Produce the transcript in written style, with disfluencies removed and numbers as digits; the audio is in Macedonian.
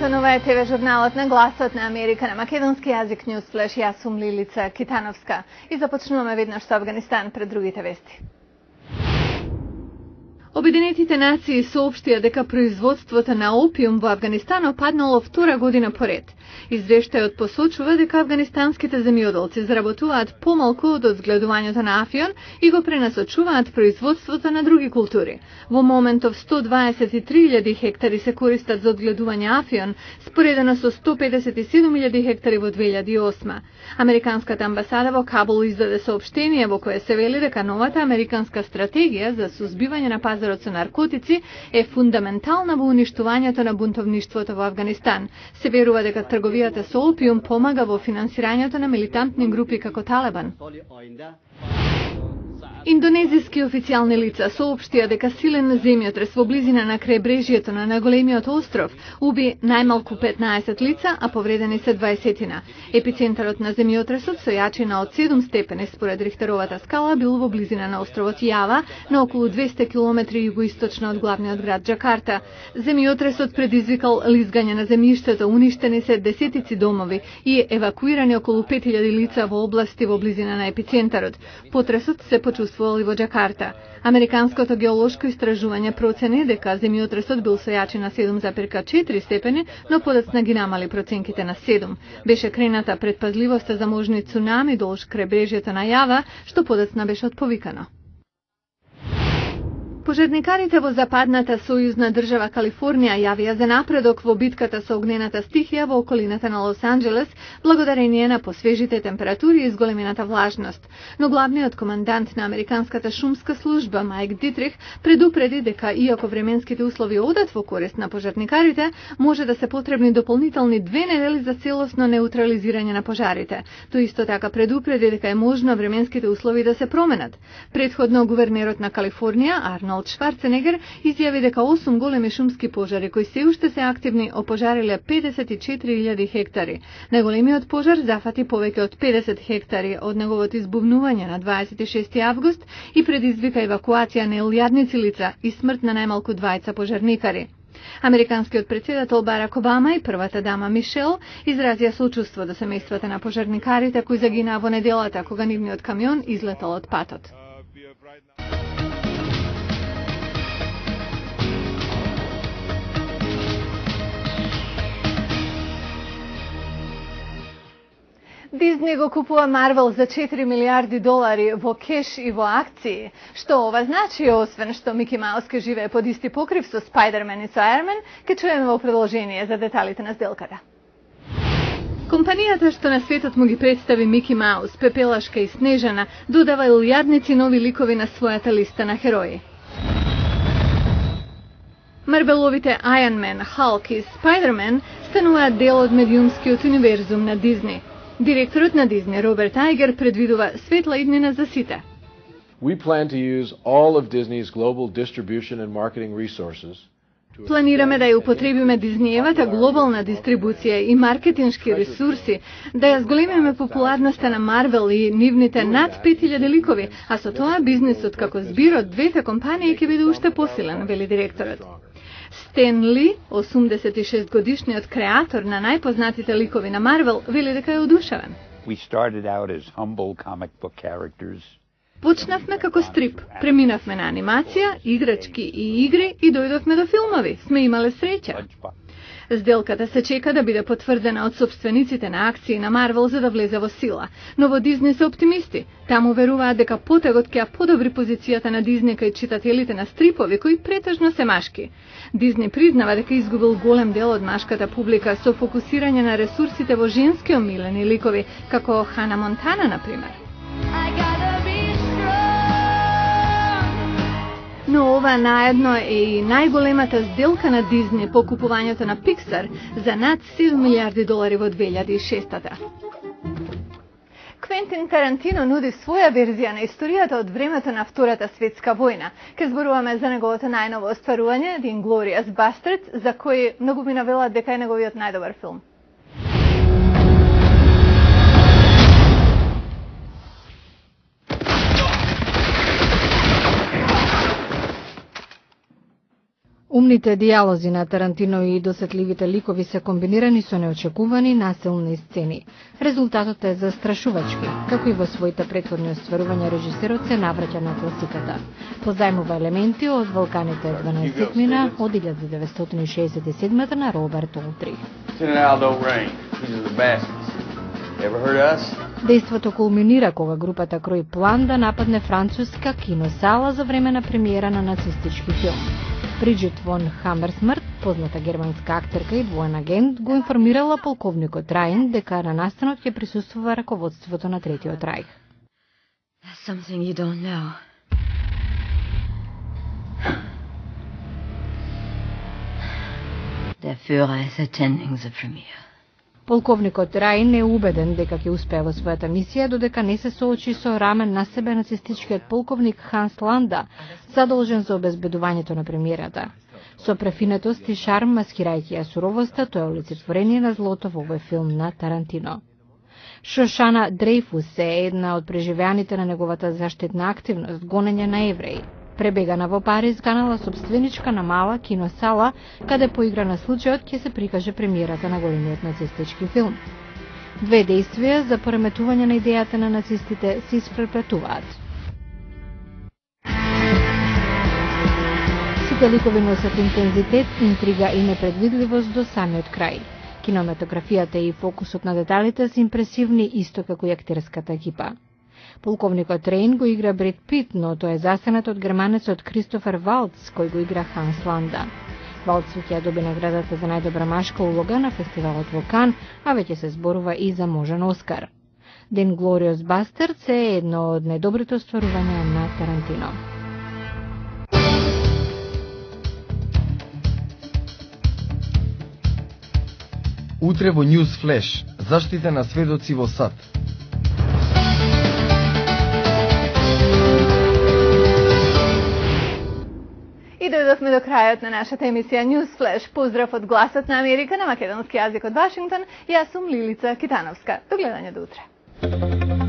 Здравейте, ова е ТВ журналот на Гласот на Америка на македонски јазик Newsflash. Јас сум Лилица Китановска и започнуваме веднаш со Афганистан пред другите вести. Обединетите нации соопштија дека производството на опиум во Афганистан опаднало втора година поред. Извештајот посочува дека афганистанските земјоделци заработуваат помалку од одгледувањето на афион и го пренасочуваат производството на други култури. Во моментов 123.000 хектари се користат за одгледување афион, споредено со 157.000 хектари во 2008. Американската амбасада во Кабул издаде соопштение во кое се вели дека новата американска стратегија за сузбивање на пазарот со наркотици е фундаментална во уништувањето на бунтовништвото во Афганистан. Се верува дека трговијата со опиум помага во финансирањето на милитантни групи како Талибан. Индонезиски официјални лица соопштија дека силен земјотрес во близина на крајбрежјето на најголемиот остров уби најмалку 15 лица, а повредени се 20-тина. Епицентарот на земјотресот со јачина од 7 степени според Рихтеровата скала бил во близина на островот Јава, на околу 200 км југоисточно од главниот град Џакарта. Земјотресот предизвикал лизгање на земјиштето, уништени се десетици домови и евакуирани околу 5000 лица во области во близина на епицентарот. Потресот се почувствувал и во Џакарта. Американското геолошко истражување процени дека земјотресот бил со јачина 7,4 степени, но подоцна ги намали проценките на 7. Беше крената предпазливоста за можни цунами долж крајбрежјето на Јава, што подоцна беше отповикано. Пожарникарите во западната сојузна држава Калифорнија јавија за напредок во битката со огнената стихија во околината на Лос Анџелес, благодарение на посвежите температури и зголемената влажност. Но главниот командант на Американската шумска служба Мајк Дитрих предупреди дека иако временските услови одат во корист на пожарникарите, може да се потребни дополнителни 2 недели за целосно неутрализирање на пожарите. Тој исто така предупреди дека е можно временските услови да се променат. Предходно гувернерот на Калифорнија Арнолд Шварценегер изјави дека 8 големи шумски пожари кои се уште се активни опожариле 54.000 хектари. Најголемиот пожар зафати повеќе од 50 хектари од неговото избувнување на 26 август и предизвика евакуација на илјадници лица и смрт на најмалку 2 пожарникари. Американскиот председател Барак Обама и првата дама Мишел изразија сочувство до семејствата на пожарникарите кои загинаа во неделата кога нивниот камион излетал од патот. Дизни го купува Марвел за 4 милиарди долари во кеш и во акции. Што ова значи, освен што Мики Маус ке живее под исти покрив со Спајдермен и со Ајрмен, ке чуеме во продолжение за деталите на сделката. Компанијата што на светот му ги представи Мики Маус, Пепелашка и Снежана, додава илјадници нови ликови на својата листа на херои. Марвеловите Iron Man, Халк и Спајдермен стануваат дел од медиумскиот универзум на Дизни. Директорот на Дизни, Роберт Айгер, предвидува светла иднина за сите. Планираме да ја употребиме Дизниевата глобална дистрибуција и маркетиншки ресурси, да ја зголемиме популарноста на Марвел и нивните над 5000 ликови, а со тоа бизнисот како збир од двете компании ќе биде уште посилен, вели директорот. Стен Ли, 86 годишниот креатор на најпознатите ликови на Марвел, вели дека е одушевен. Почнавме како стрип, преминавме на анимација, играчки и игри и дојдовме до филмови. Сме имале среќа. Сделката се чека да биде потврдена од собствениците на акции на Марвел за да влезе во сила. Но во Дизни се оптимисти. Таму веруваат дека потегот ќе ја подобри позицијата на Дизни кај читателите на стрипови кои претежно се машки. Дизни признава дека изгубил голем дел од машката публика со фокусирање на ресурсите во женски омилени ликови, како Хана Монтана, например. Но ова наедно е и најголемата сделка на Дизни по купувањето на Пиксар за над 7 милиарди долари во 2006-та. Квентин Тарантино нуди своја верзија на историјата од времето на Втората светска војна. Ке зборуваме за неговото најново остварување, The Inglourious Basterds, за кој многу ми навелат дека е неговиот најдобар филм. Умните дијалози на Тарантино и досетливите ликови се комбинирани со неочекувани насилни сцени. Резултатот е застрашувачки, како и во своите претходни остварувања режисерот се навраќа на класиката. Позајмува елементи од Вулканите 12 мина од 1967 на Роберт Олтрих. Дејството кулминира кога групата крои план да нападне француска киносала за време на премиера на нацистички филм. Бриджит фон Хамерсмрт, позната германска актерка и двоен агент, го информирала полковникот Рајен дека на настанот ќе присуствува раководството на Третиот рајх. Something you don't know. Der Führer is attending the premiere. Полковникот Рајн е убеден дека ќе успее во својата мисија додека не се соочи со рамен на себе нацистичкиот полковник Ханс Ланда, задолжен за обезбедувањето на премиерата. Со префинетост и шарм, маскирајќи ја суровоста, тој е олицетворение на злото во овој филм на Тарантино. Шошана Дрейфус е една од преживеаните на неговата заштитна активност, гонење на евреи. Пребегана во Париз, ганала собственичка на мала киносала, каде по игра на случајот ќе се прикаже премиерата на големиот нацистички филм. Две действија за пореметување на идејата на нацистите се испреплетуваат. Сите ликови носат интензитет, интрига и непредвидливост до самиот крај. Кинематографијата и фокусот на деталите се импресивни исто како и актерската екипа. Полковникот Рейн го игра Бред Пит, но тој е засенат од германецот Кристофер Валц, кој го игра Ханс Ланда. Валц ќе доби наградата за најдобра машка улога на фестивалот во Кан, а веќе се зборува и за можен Оскар. Ден Глориос Бастердс е едно од најдобрите остварувања на Тарантино. Утре во News Flash, заштита на сведоци во САД. И дојдовме до крајот на нашата емисија News Flash. Поздрав од Гласот на Америка на македонски јазик од Вашингтон. Јас сум Лилица Китановска. До гледање до утре.